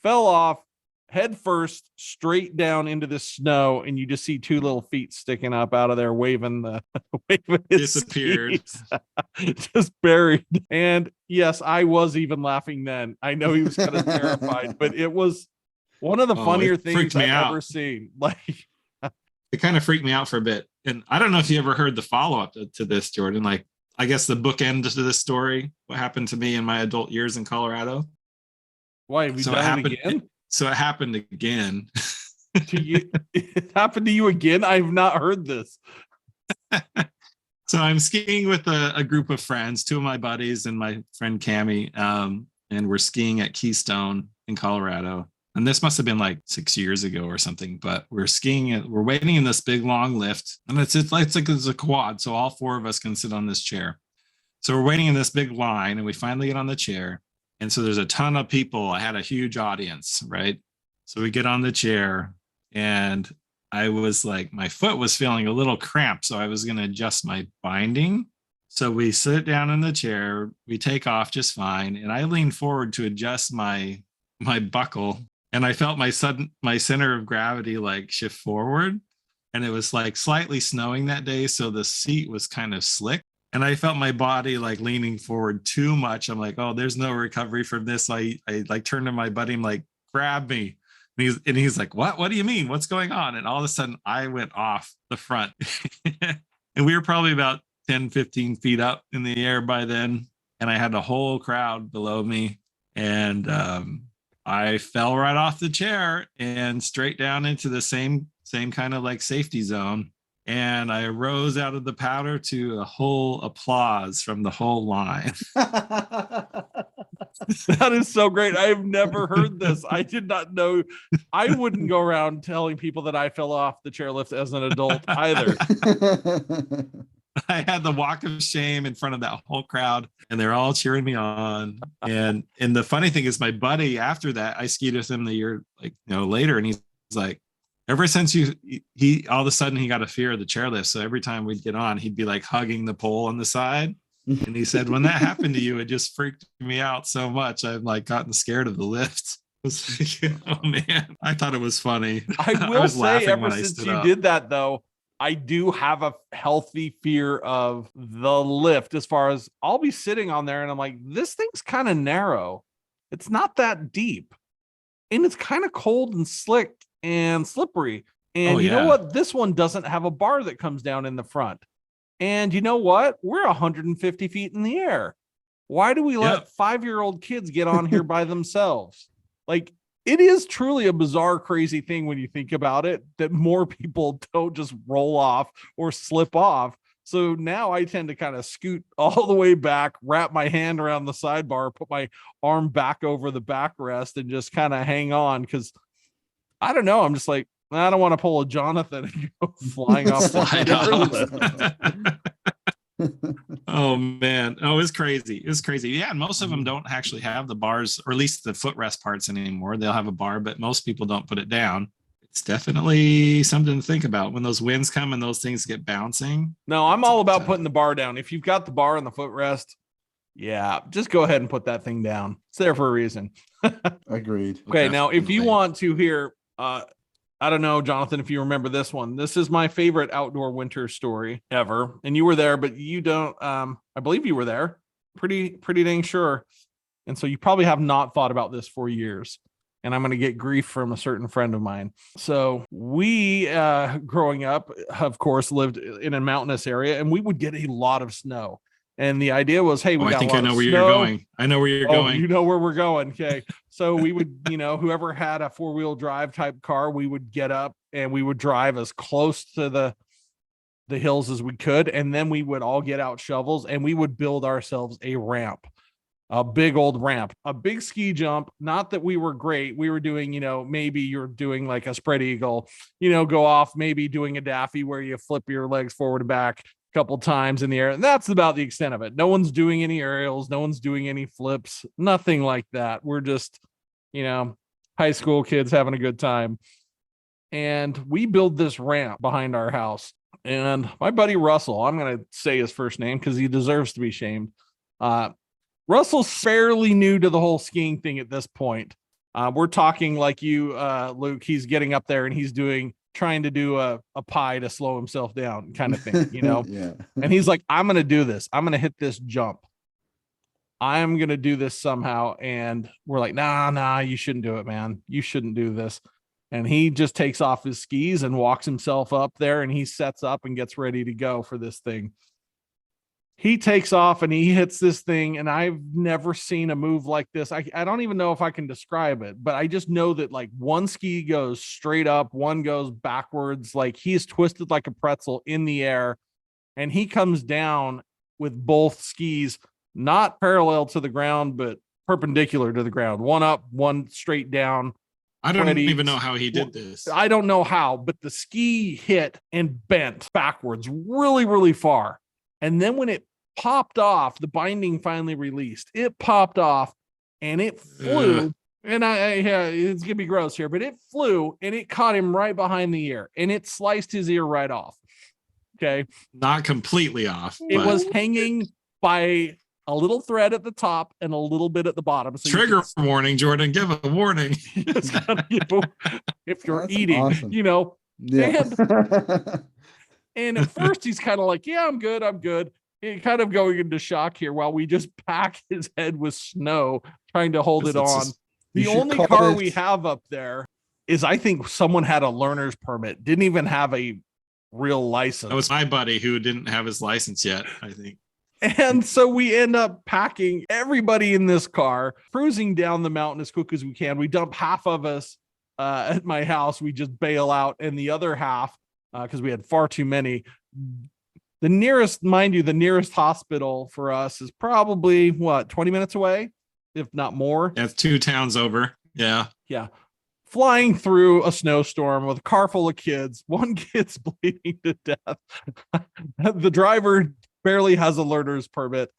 fell off head first straight down into the snow, and you just see 2 little feet sticking up out of there, waving disappeared. Just buried. And yes, I was even laughing then. I know he was kind of terrified, but it was one of the funnier things I've ever seen. Like, it kind of freaked me out for a bit. And I don't know if you ever heard the follow-up to this, Jordan. Like, I guess the bookend to this story, what happened to me in my adult years in Colorado. Why, have you done it again? So it happened again. It happened to you again? I've not heard this. So I'm skiing with a group of friends, two of my buddies and my friend Cammie, and we're skiing at Keystone in Colorado. And this must have been like 6 years ago or something, but we're skiing, we're waiting in this big long lift, and it's a quad, so all four of us can sit on this chair. So we're waiting in this big line, and we finally get on the chair. And so there's a ton of people. I had a huge audience, right? So we get on the chair, and I was like, my foot was feeling a little cramped, so I was going to adjust my binding. So we sit down in the chair, we take off just fine, and I lean forward to adjust my buckle, and I felt my center of gravity like shift forward, and it was like slightly snowing that day, so the seat was kind of slick, and I felt my body like leaning forward too much. I'm like, oh, there's no recovery from this. I like turned to my buddy, I'm like, grab me. And he's like, what do you mean? What's going on? And all of a sudden I went off the front. And we were probably about 10, 15 feet up in the air by then. And I had a whole crowd below me. And I fell right off the chair and straight down into the same kind of like safety zone. And I rose out of the powder to a whole applause from the whole line. That is so great. I've never heard this. I did not know. I wouldn't go around telling people that I fell off the chairlift as an adult either. I had the walk of shame in front of that whole crowd, and they're all cheering me on. And the funny thing is, my buddy, after that, I skied with him the year later, and he's like, ever since he all of a sudden he got a fear of the chairlift. So every time we'd get on, he'd be like hugging the pole on the side. And he said, when that happened to you, it just freaked me out so much. I've like gotten scared of the lift. I was like, oh man, I thought it was funny. I will say, ever since you did that though, I do have a healthy fear of the lift, as far as I'll be sitting on there and I'm like, this thing's kind of narrow. It's not that deep. And it's kind of cold and slick and slippery. And you know what? This one doesn't have a bar that comes down in the front. And you know what? We're 150 feet in the air. Why do we let 5-year-old kids get on here by themselves? Like, it is truly a bizarre, crazy thing when you think about it, that more people don't just roll off or slip off. So now I tend to kind of scoot all the way back, wrap my hand around the sidebar, put my arm back over the backrest, and just kind of hang on. Because I don't know. I'm just like, I don't want to pull a Jonathan and go flying off. Oh man. Oh, it's crazy. It's crazy. Yeah. And most of them don't actually have the bars, or at least the footrest parts anymore. They'll have a bar, but most people don't put it down. It's definitely something to think about when those winds come and those things get bouncing. No, I'm all about putting the bar down. If you've got the bar and the footrest, just go ahead and put that thing down. It's there for a reason. Agreed. Okay. Now, if you want to hear, I don't know, Jonathan, if you remember this one. This is my favorite outdoor winter story ever. And you were there, but you don't, I believe you were there. Pretty dang sure. And so you probably have not thought about this for years. And I'm going to get grief from a certain friend of mine. So we, growing up, of course, lived in a mountainous area, and we would get a lot of snow. And the idea was, hey, I think I know where you're going. I know where you're going. You know where we're going. Okay. So we would, whoever had a 4-wheel drive type car, we would get up and we would drive as close to the hills as we could. And then we would all get out shovels and we would build ourselves a ramp, a big old ramp, a big ski jump. Not that we were great. We were doing, maybe you're doing like a spread eagle, go off, maybe doing a daffy where you flip your legs forward and back couple times in the air. And that's about the extent of it. No one's doing any aerials. No one's doing any flips, nothing like that. We're just, high school kids having a good time. And we build this ramp behind our house. And my buddy Russell, I'm going to say his first name because he deserves to be shamed. Russell's fairly new to the whole skiing thing at this point. We're talking like you, Luke, he's getting up there and he's trying to do a pie to slow himself down kind of thing, Yeah. And he's like, I'm going to do this. I'm going to hit this jump. I'm going to do this somehow. And we're like, nah, you shouldn't do it, man. You shouldn't do this. And he just takes off his skis and walks himself up there, and he sets up and gets ready to go for this thing. He takes off and he hits this thing, and I've never seen a move like this. I don't even know if I can describe it, but I just know that like one ski goes straight up, one goes backwards. Like he is twisted like a pretzel in the air, and he comes down with both skis not parallel to the ground, but perpendicular to the ground. One up, one straight down. I don't even know how he did this. I don't know how, but the ski hit and bent backwards really, really far. And then when it popped off, the binding finally released. It popped off and it flew. And it's gonna be gross here, but it flew and it caught him right behind the ear, and it sliced his ear right off. Okay. Not completely off. It was hanging by a little thread at the top and a little bit at the bottom. So trigger warning, Jordan. Give a warning. If you're eating, awesome. Yeah. And at first he's kind of like, yeah, I'm good. He kind of going into shock here while we just pack his head with snow, trying to hold it on. The only car we have up there is, I think someone had a learner's permit, didn't even have a real license. That was my buddy who didn't have his license yet, I think. And so we end up packing everybody in this car, cruising down the mountain as quick as we can. We dump half of us at my house. We just bail out. And the other half, because we had far too many. The nearest hospital for us is probably 20 minutes away, if not more. That's 2 towns over. Yeah. Yeah. Flying through a snowstorm with a car full of kids. One kid's bleeding to death. The driver barely has a learner's permit.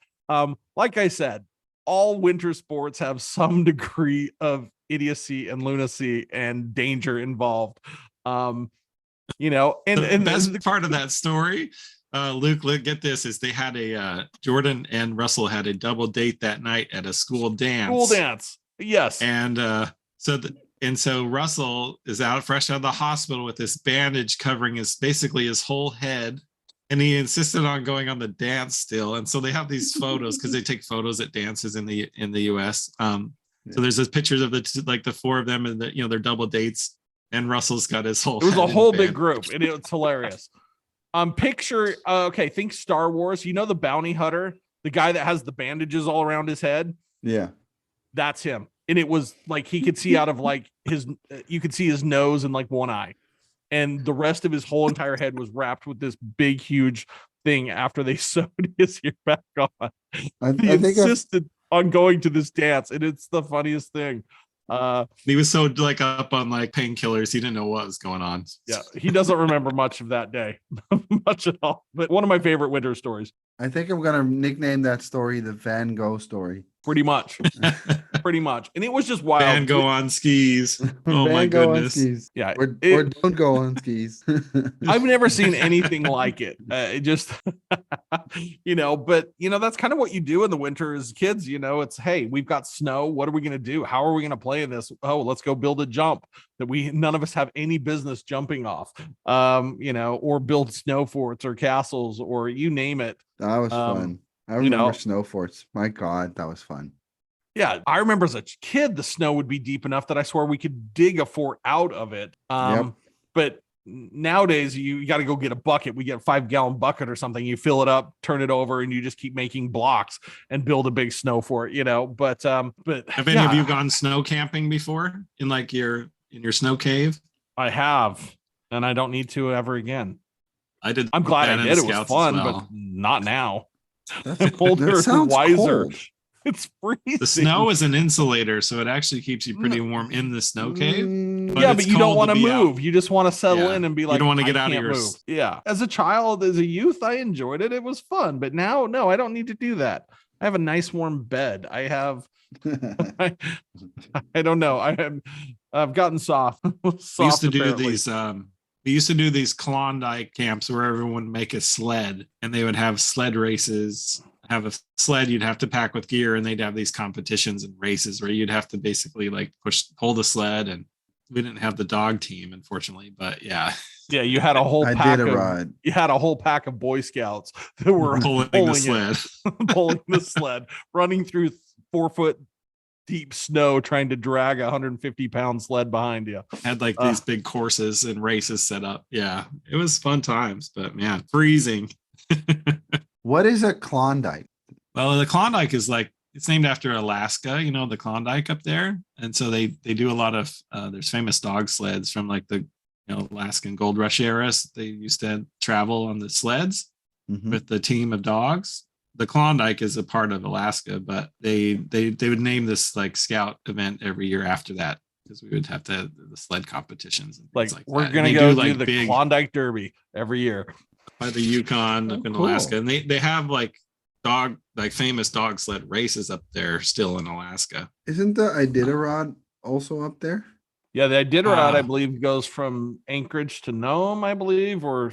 Like I said, all winter sports have some degree of idiocy and lunacy and danger involved. And the best part of that story, Luke, get this, is they had Jordan and Russell had a double date that night at a school dance. Yes. And so Russell is fresh out of the hospital with this bandage covering basically his whole head. And he insisted on going on the dance still. And so they have these photos, because they take photos at dances in the US. So there's these pictures of the 4 of them and their double dates. And Russell's got his whole. It was a whole big group, and it was hilarious. Think Star Wars. The bounty hunter, the guy that has the bandages all around his head. Yeah, that's him. And it was like he could see out of you could see his nose and like one eye. And the rest of his whole entire head was wrapped with this big, huge thing after they sewed his ear back on. He insisted on going to this dance, and it's the funniest thing. He was so up on painkillers, he didn't know what was going on. Yeah, he doesn't remember much of that day, much at all. But one of my favorite winter stories. I think I'm gonna nickname that story the Van Gogh story. Pretty much. And it was just wild. Van Gogh on skis. Oh my goodness. Yeah. Or don't go on skis. I've never seen anything like it. It just, but that's kind of what you do in the winter as kids. It's, hey, we've got snow. What are we going to do? How are we going to play in this? Oh, let's go build a jump that none of us have any business jumping off, or build snow forts or castles or you name it. That was fun. I remember snow forts. My God, that was fun. Yeah, I remember as a kid, the snow would be deep enough that I swear we could dig a fort out of it. But nowadays, you got to go get a bucket. We get a 5-gallon bucket or something. You fill it up, turn it over, and you just keep making blocks and build a big snow fort. But have any of you gone snow camping before in your snow cave? I have, and I don't need to ever again. I did. I'm glad I did. It was fun, but not now. I'm older and wiser. Cold. It's freezing. The snow is an insulator, so it actually keeps you pretty warm in the snow cave. But you don't want to move. You just want to settle in and be like, you don't want to get out of your move. Yeah. As a child, as a youth, I enjoyed it. It was fun. But now, no, I don't need to do that. I have a nice warm bed. I have I don't know. I've gotten soft. We used to do these Klondike camps where everyone would make a sled and they would have sled races. Have a sled you'd have to pack with gear, and they'd have these competitions and races where you'd have to basically pull the sled. And we didn't have the dog team, unfortunately, but yeah, you had a whole you had a whole pack of Boy Scouts that were pulling the sled, running through 4-foot deep snow trying to drag a 150-pound sled behind you. Had like these big courses and races set up. Yeah, it was fun times, but man, freezing. What is a Klondike? Well, the Klondike is like, it's named after Alaska, the Klondike up there. And so they do a lot of, there's famous dog sleds from like the Alaskan gold rush eras. They used to travel on the sleds with the team of dogs. The Klondike is a part of Alaska, but they would name this like scout event every year after that, because we would have to have the sled competitions and things like we're that. Gonna go do the Klondike Derby every year by the Yukon up in Alaska, and they have like famous dog sled races up there still in Alaska. Isn't the Iditarod also up there? Yeah, the Iditarod, I believe, goes from Anchorage to Nome, I believe, or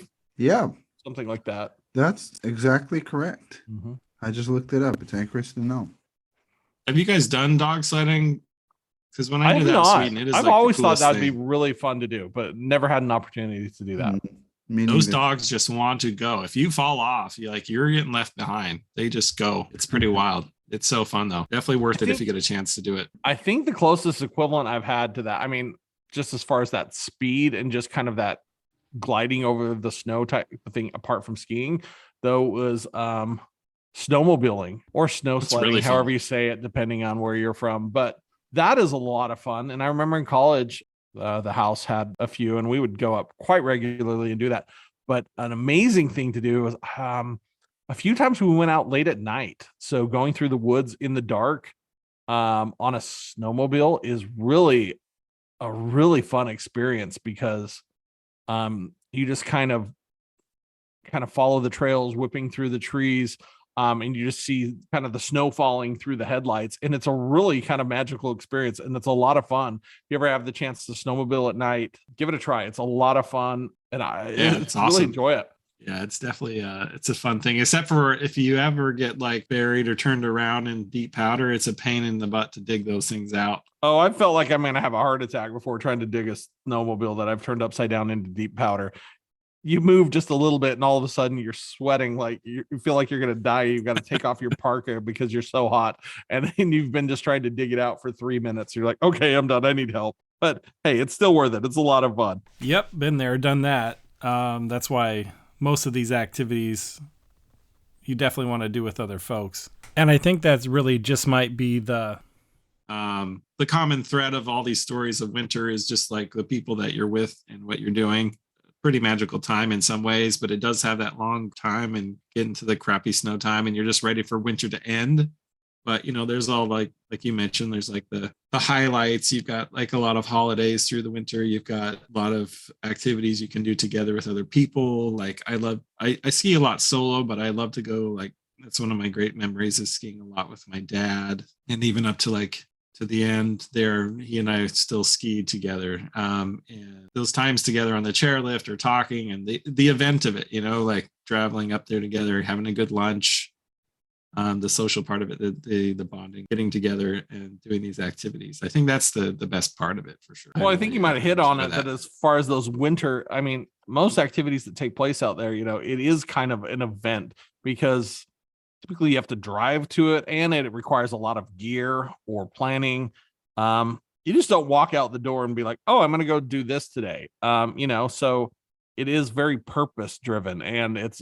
something like that. That's exactly correct. I just looked it up. It's Anchorage to Nome. Have you guys done dog sledding? Because when I did that in Sweden, it is I've always thought that'd be really fun to do, but never had an opportunity to do that. Those dogs just want to go. If you fall off, you're getting left behind. They just go. It's pretty wild. It's so fun though. Definitely worth it if you get a chance to do it. I think the closest equivalent I've had to that, I mean, just as far as that speed and just kind of that gliding over the snow type of thing, apart from skiing, though, was snowmobiling or snow sledding, really however you say it, depending on where you're from. But that is a lot of fun. And I remember in college, the house had a few, and we would go up quite regularly and do that. But an amazing thing to do was a few times we went out late at night. So going through the woods in the dark on a snowmobile is really a really fun experience, because you just kind of follow the trails, whipping through the trees, and you just see kind of the snow falling through the headlights, and it's a really kind of magical experience, and it's a lot of fun. If you ever have the chance to snowmobile at night, give it a try. It's a lot of fun, and it's awesome. Really enjoy it. Yeah, it's definitely it's a fun thing, except for if you ever get like buried or turned around in deep powder, it's a pain in the butt to dig those things out. Oh, I felt like I'm gonna have a heart attack before trying to dig a snowmobile that I've turned upside down into deep powder. You move just a little bit and all of a sudden you're sweating like you feel like you're gonna die. You've got to take off your parka because you're so hot, and then you've been just trying to dig it out for 3 minutes. You're like, okay, I'm done, I need help. But hey, it's still worth it. It's a lot of fun. Yep, been there, done that. That's why most of these activities you definitely want to do with other folks. And I think that's really just might be the common thread of all these stories of winter is just like the people that you're with and what you're doing. Pretty magical time in some ways, but it does have that long time and get into the crappy snow time and you're just ready for winter to end. But there's all like you mentioned, there's like the highlights. You've got like a lot of holidays through the winter. You've got a lot of activities you can do together with other people. Like I ski a lot solo, but I love to go, like, that's one of my great memories is skiing a lot with my dad, and even up to like to the end there, he and I still skied together. And those times together on the chairlift or talking and the event of it, like traveling up there together, having a good lunch, the social part of it, the bonding, getting together and doing these activities. I think that's the best part of it for sure. Well, I think you might have hit on it that as far as those winter, I mean, most activities that take place out there, it is kind of an event, because typically you have to drive to it and it requires a lot of gear or planning. You just don't walk out the door and be like, oh, I'm going to go do this today. So it is very purpose driven, and it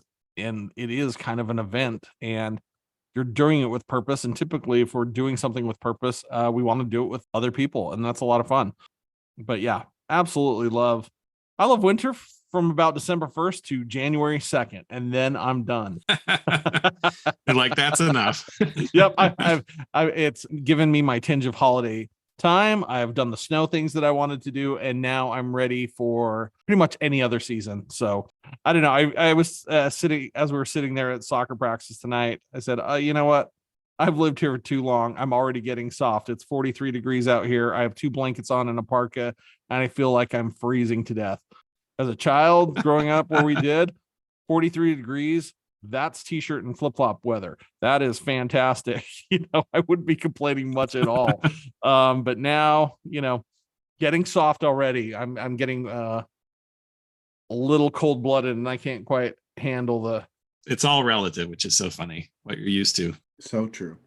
is kind of an event, and you're doing it with purpose. And typically if we're doing something with purpose, we want to do it with other people, and that's a lot of fun. But yeah, absolutely I love winter from about December 1st to January 2nd, and then I'm done. And like, that's enough. Yep. It's given me my tinge of holiday time. I've done the snow things that I wanted to do, and now I'm ready for pretty much any other season. So I don't know. I was sitting, as we were sitting there at soccer practice tonight, I said, you know what? I've lived here for too long. I'm already getting soft. It's 43 degrees out here. I have 2 blankets on and a parka, and I feel like I'm freezing to death. As a child growing up where we did 43 degrees, that's t-shirt and flip-flop weather. That is fantastic. I wouldn't be complaining much at all. But now, getting soft already. I'm getting a little cold-blooded, and I can't quite handle It's all relative, which is so funny what you're used to. So true.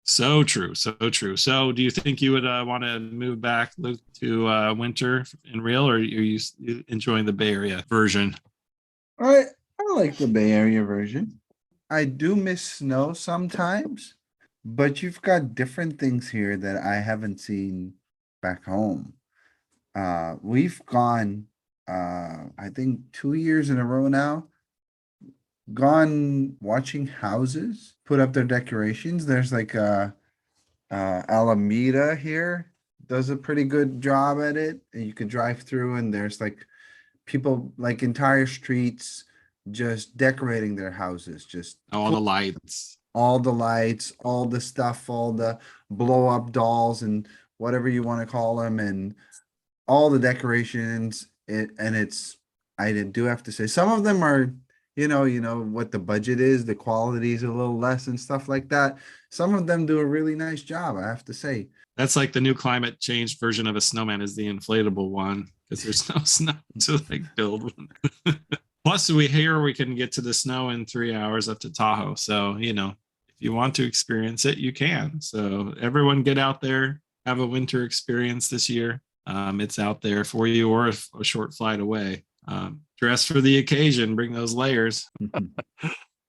So true. So true. So do you think you would want to move back, Luke, to winter in real, or are you enjoying the Bay Area version? I like the Bay Area version. I do miss snow sometimes, but you've got different things here that I haven't seen back home. We've gone, I think 2 years in a row now, gone watching houses put up their decorations. There's like Alameda here does a pretty good job at it. And you could drive through and there's like people, like entire streets just decorating their houses, just all the lights, all the stuff, all the blow up dolls and whatever you want to call them, and all the decorations. I do have to say, some of them are, you know what the budget is, the quality is a little less and stuff like that. Some of them do a really nice job, I have to say. That's like the new climate change version of a snowman is the inflatable one, because there's no snow to like build one. Plus, we can get to the snow in 3 hours up to Tahoe. So, if you want to experience it, you can. So everyone get out there, have a winter experience this year. It's out there for you, or a short flight away. Dress for the occasion, bring those layers.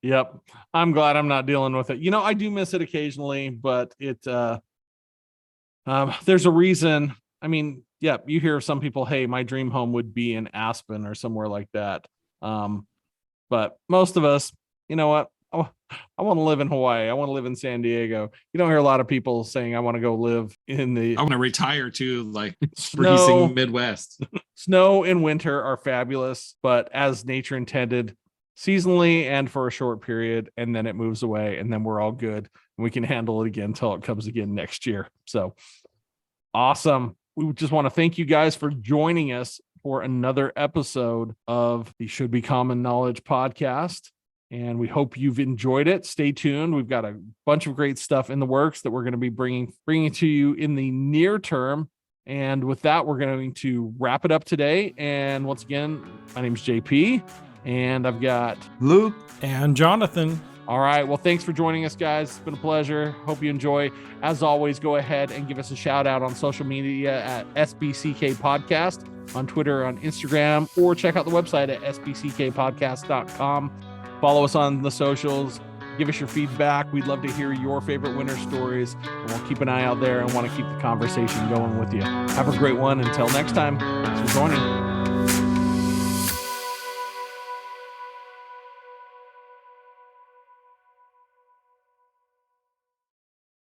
Yep. I'm glad I'm not dealing with it. I do miss it occasionally, but there's a reason. I mean, yeah, you hear some people, hey, my dream home would be in Aspen or somewhere like that. But most of us, you know what? I want to live in Hawaii. I want to live in San Diego. You don't hear a lot of people saying, I want to go live in I want to retire to like snow, freezing Midwest. Snow and winter are fabulous, but as nature intended, seasonally and for a short period, and then it moves away, and then we're all good. And we can handle it again until it comes again next year. So awesome. We just want to thank you guys for joining us for another episode of the Should Be Common Knowledge podcast. And we hope you've enjoyed it. Stay tuned. We've got a bunch of great stuff in the works that we're going to be bringing to you in the near term. And with that, we're going to wrap it up today. And once again, my name is JP, and I've got Luke and Jonathan. All right. Well, thanks for joining us, guys. It's been a pleasure. Hope you enjoy. As always, go ahead and give us a shout out on social media at SBCK Podcast on Twitter, on Instagram, or check out the website at sbckpodcast.com. Follow us on the socials. Give us your feedback. We'd love to hear your favorite winter stories, and we'll keep an eye out there and want to keep the conversation going with you. Have a great one. Until next time, thanks for joining.